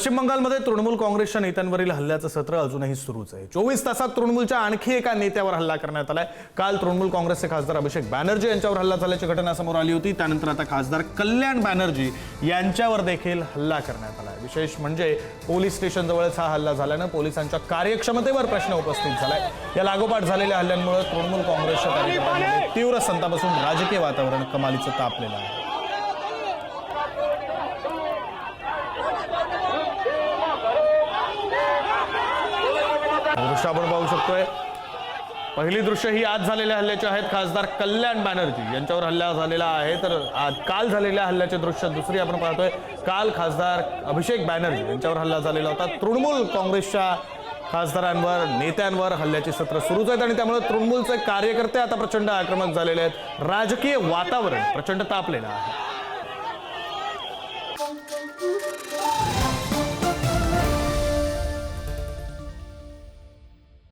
पश्चिम बंगालमध्ये तृणमूल काँग्रेसच्या नेत्यांवरील हल्ल्याचं सत्र अजूनही सुरूच आहे। 24 तासात तृणमूलच्या आणखी एका नेत्यावर हल्ला करण्यात आलाय। काल तृणमूल काँग्रेसचे खासदार अभिषेक बॅनर्जी यांच्यावर हल्ला झाल्याची घटना समोर आली होती। त्यानंतर आता खासदार कल्याण बॅनर्जी यांच्यावर देखील हल्ला करण्यात आलाय। विशेष म्हणजे पोलीस स्टेशन जवळच हा हल्ला झाल्यानं पोलिसांच्या कार्यक्षमतेवर प्रश्न उपस्थित झालाय। या लागोपाठ झालेल्या हल्ल्यांमुळे तृणमूल काँग्रेसच्या कार्यकर्त्यांमध्ये तीव्र संताप असून राजकीय वातावरण कमालीचं तापलेलं आहे। दृश्य आपण पाहू शकतोय। पहिली दृश्य ही आज झालेल्या हल्ल्याची आहेत। खासदार कल्याण बॅनर्जी यांच्यावर हल्ला झालेला आहे। तर काल झालेल्या हल्ल्याचे दृश्य दुसरी आपण पाहतोय। काल खासदार अभिषेक बॅनर्जी यांच्यावर हल्ला झालेला होता। तृणमूल काँग्रेसच्या खासदारांवर नेत्यांवर हल्ल्याचे सत्र सुरूच आहेत आणि त्यामुळे तृणमूलचे कार्यकर्ते आता प्रचंड आक्रमक झालेले आहेत। राजकीय वातावरण प्रचंड तापलेलं आहे।